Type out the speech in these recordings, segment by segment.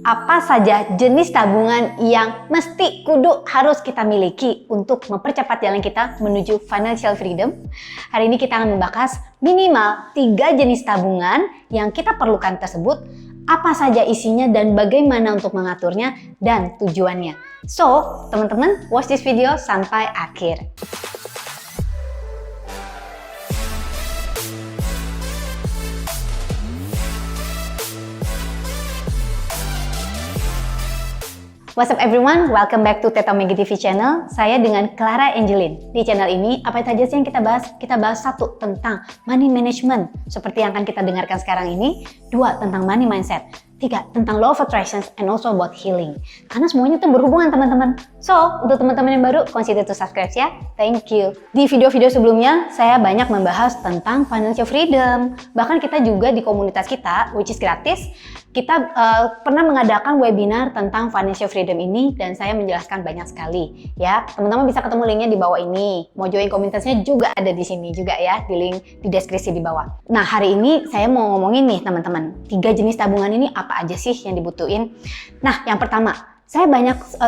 apa saja jenis tabungan yang mesti kudu harus kita miliki untuk mempercepat jalan kita menuju financial freedom. Hari ini kita akan membahas minimal 3 jenis tabungan yang kita perlukan tersebut, apa saja isinya dan bagaimana untuk mengaturnya dan tujuannya. So, teman-teman, watch this video sampai akhir. What's up everyone, welcome back to Teta Megi TV channel. Saya dengan Clara Angeline. Di channel ini, apa saja sih yang kita bahas? Kita bahas 1 tentang money management, seperti yang akan kita dengarkan sekarang ini. 2 tentang money mindset. 3 tentang law of attraction and also about healing. Karena semuanya itu berhubungan teman-teman. So, untuk teman-teman yang baru, consider to subscribe ya. Thank you. Di video-video sebelumnya, saya banyak membahas tentang financial freedom. Bahkan kita juga di komunitas kita, which is gratis, kita pernah mengadakan webinar tentang financial freedom ini dan saya menjelaskan banyak sekali ya. Teman-teman bisa ketemu linknya di bawah ini. Mau join komunitasnya juga ada di sini juga ya, di link di deskripsi di bawah. Nah, hari ini saya mau ngomongin nih teman-teman, 3 jenis tabungan ini apa aja sih yang dibutuhin. Nah, yang pertama, saya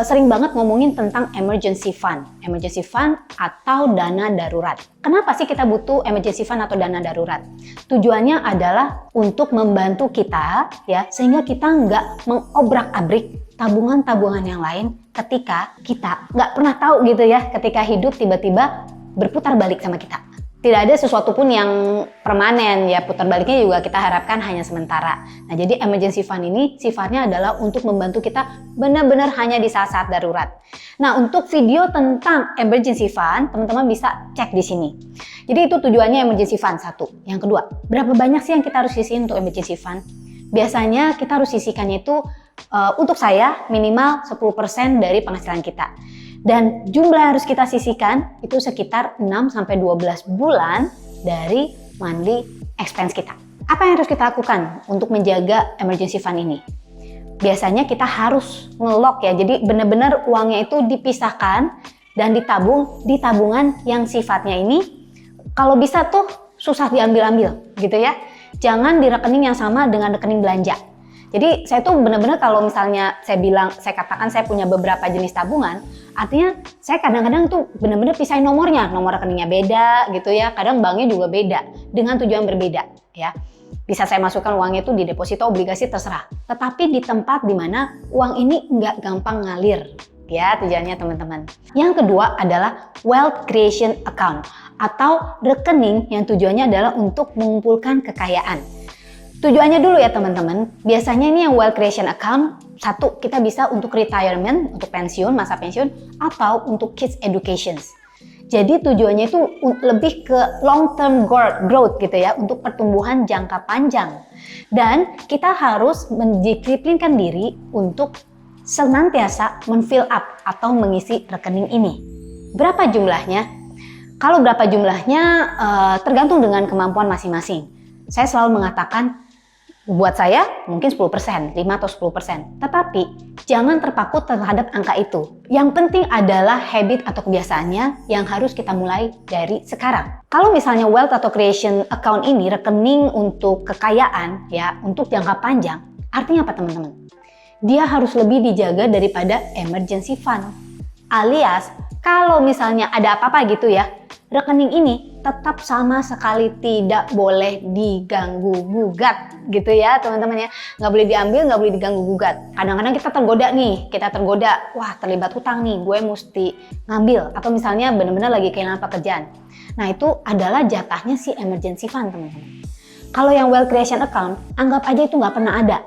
sering banget ngomongin tentang emergency fund. Emergency fund atau dana darurat. Kenapa sih kita butuh emergency fund atau dana darurat? Tujuannya adalah untuk membantu kita ya, sehingga kita nggak mengobrak-abrik tabungan-tabungan yang lain ketika kita nggak pernah tahu gitu ya, ketika hidup tiba-tiba berputar balik sama kita. Tidak ada sesuatu pun yang permanen ya, putar baliknya juga kita harapkan hanya sementara. Nah, jadi emergency fund ini sifatnya adalah untuk membantu kita benar-benar hanya di saat-saat darurat. Nah, untuk video tentang emergency fund, teman-teman bisa cek di sini. Jadi itu tujuannya emergency fund 1. Yang kedua, berapa banyak sih yang kita harus sisihin untuk emergency fund? Biasanya kita harus sisihkannya itu untuk saya minimal 10% dari penghasilan kita. Dan jumlah yang harus kita sisihkan itu sekitar 6-12 bulan dari monthly expense kita. Apa yang harus kita lakukan untuk menjaga emergency fund ini? Biasanya kita harus nge-lock ya, jadi benar-benar uangnya itu dipisahkan dan ditabung di tabungan yang sifatnya ini kalau bisa tuh susah diambil-ambil gitu ya. Jangan di rekening yang sama dengan rekening belanja. Jadi saya tuh benar-benar kalau misalnya saya katakan saya punya beberapa jenis tabungan, artinya saya kadang-kadang tuh benar-benar pisahin nomornya, nomor rekeningnya beda gitu ya, kadang banknya juga beda dengan tujuan berbeda ya. Bisa saya masukkan uangnya itu di deposito, obligasi, terserah. Tetapi di tempat di mana uang ini nggak gampang ngalir ya tujuannya teman-teman. Yang kedua adalah wealth creation account atau rekening yang tujuannya adalah untuk mengumpulkan kekayaan. Tujuannya dulu ya teman-teman, biasanya ini yang wealth creation account, 1 kita bisa untuk retirement, untuk pensiun, masa pensiun, atau untuk kids education. Jadi tujuannya itu lebih ke long term growth gitu ya, untuk pertumbuhan jangka panjang. Dan kita harus mendisiplinkan diri untuk senantiasa men-fill up atau mengisi rekening ini. Berapa jumlahnya? Kalau berapa jumlahnya tergantung dengan kemampuan masing-masing. Saya selalu mengatakan, buat saya mungkin 10%, 5 atau 10%. Tetapi jangan terpaku terhadap angka itu. Yang penting adalah habit atau kebiasaannya yang harus kita mulai dari sekarang. Kalau misalnya wealth atau creation account ini rekening untuk kekayaan ya, untuk jangka panjang, artinya apa teman-teman? Dia harus lebih dijaga daripada emergency fund. Alias kalau misalnya ada apa-apa gitu ya, rekening ini tetap sama sekali tidak boleh diganggu-gugat gitu ya teman-teman ya. Nggak boleh diambil, nggak boleh diganggu-gugat. Kadang-kadang kita tergoda, wah terlibat hutang nih, gue mesti ngambil. Atau misalnya benar-benar lagi kehilangan pekerjaan. Nah itu adalah jatahnya si emergency fund teman-teman. Kalau yang wealth creation account, anggap aja itu nggak pernah ada.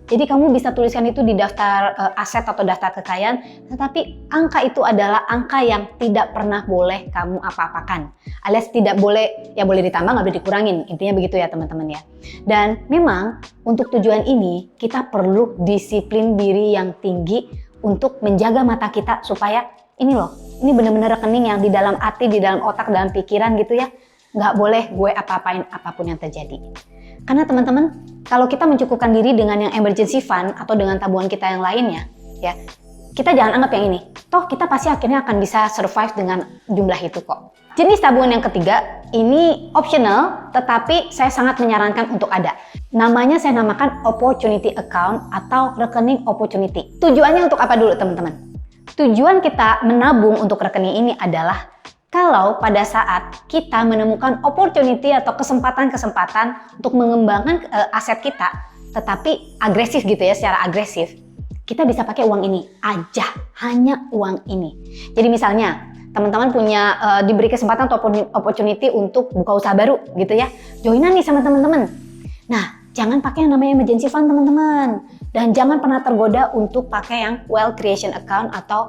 Jadi kamu bisa tuliskan itu di daftar aset atau daftar kekayaan, tetapi angka itu adalah angka yang tidak pernah boleh kamu apa-apakan. Alias tidak boleh, ya boleh ditambah, nggak boleh dikurangin. Intinya begitu ya teman-teman ya. Dan memang untuk tujuan ini kita perlu disiplin diri yang tinggi untuk menjaga mata kita supaya ini loh, ini benar-benar rekening yang di dalam hati, di dalam otak, dalam pikiran gitu ya. Nggak boleh gue apa-apain apapun yang terjadi. Karena teman-teman, kalau kita mencukupkan diri dengan yang emergency fund atau dengan tabungan kita yang lainnya, ya, kita jangan anggap yang ini. Toh kita pasti akhirnya akan bisa survive dengan jumlah itu kok. Jenis tabungan yang ketiga, ini optional, tetapi saya sangat menyarankan untuk ada. Namanya saya namakan opportunity account atau rekening opportunity. Tujuannya untuk apa dulu teman-teman? Tujuan kita menabung untuk rekening ini adalah kalau pada saat kita menemukan opportunity atau kesempatan-kesempatan untuk mengembangkan aset kita, tetapi agresif gitu ya, secara agresif, kita bisa pakai uang ini aja, hanya uang ini. Jadi misalnya teman-teman punya diberi kesempatan atau opportunity untuk buka usaha baru gitu ya, joinan nih sama teman-teman. Nah, jangan pakai yang namanya emergency fund teman-teman, dan jangan pernah tergoda untuk pakai yang wealth creation account atau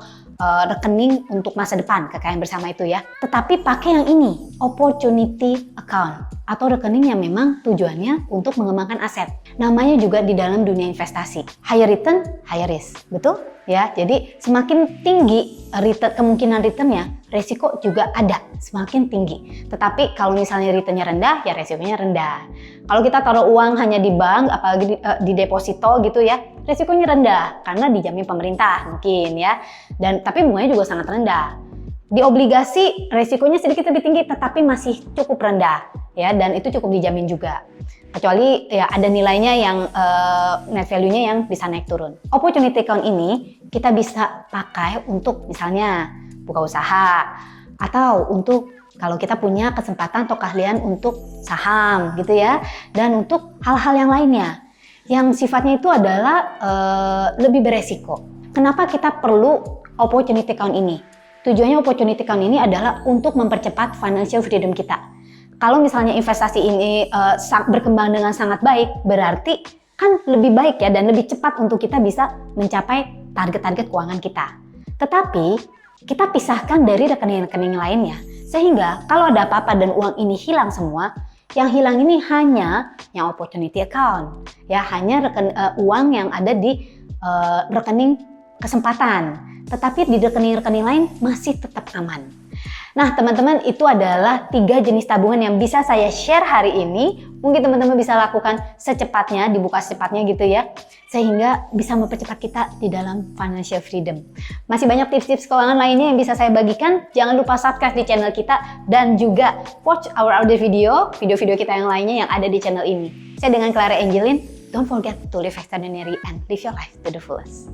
rekening untuk masa depan, kekayaan bersama itu ya. Tetapi pakai yang ini, opportunity account atau rekening yang memang tujuannya untuk mengembangkan aset. Namanya juga di dalam dunia investasi, higher return, higher risk, betul? Ya, jadi semakin tinggi kemungkinan returnnya, resiko juga ada semakin tinggi. Tetapi kalau misalnya returnnya rendah, ya resikonya rendah. Kalau kita taruh uang hanya di bank, apalagi di deposito gitu ya, resikonya rendah karena dijamin pemerintah mungkin ya. Dan tapi bunganya juga sangat rendah. Di obligasi resikonya sedikit lebih tinggi, tetapi masih cukup rendah ya, dan itu cukup dijamin juga. Kecuali ya ada nilainya yang net value-nya yang bisa naik turun. Opportunity account ini kita bisa pakai untuk misalnya buka usaha, atau untuk kalau kita punya kesempatan atau keahlian untuk saham gitu ya, dan untuk hal-hal yang lainnya yang sifatnya itu adalah lebih beresiko. Kenapa kita perlu opportunity account ini? Tujuannya opportunity account ini adalah untuk mempercepat financial freedom kita. Kalau misalnya investasi ini berkembang dengan sangat baik, berarti kan lebih baik ya, dan lebih cepat untuk kita bisa mencapai target-target keuangan kita. Tetapi kita pisahkan dari rekening-rekening lainnya, sehingga kalau ada apa-apa dan uang ini hilang semua, yang hilang ini hanya yang opportunity account, ya hanya uang yang ada di rekening kesempatan, tetapi di rekening-rekening lain masih tetap aman. Nah teman-teman, itu adalah 3 jenis tabungan yang bisa saya share hari ini. Mungkin teman-teman bisa lakukan secepatnya, dibuka secepatnya gitu ya, sehingga bisa mempercepat kita di dalam financial freedom. Masih banyak tips-tips keuangan lainnya yang bisa saya bagikan. Jangan lupa subscribe di channel kita dan juga watch our other video-video kita yang lainnya yang ada di channel ini. Saya dengan Clara Angeline. Don't forget to live extraordinary and live your life to the fullest.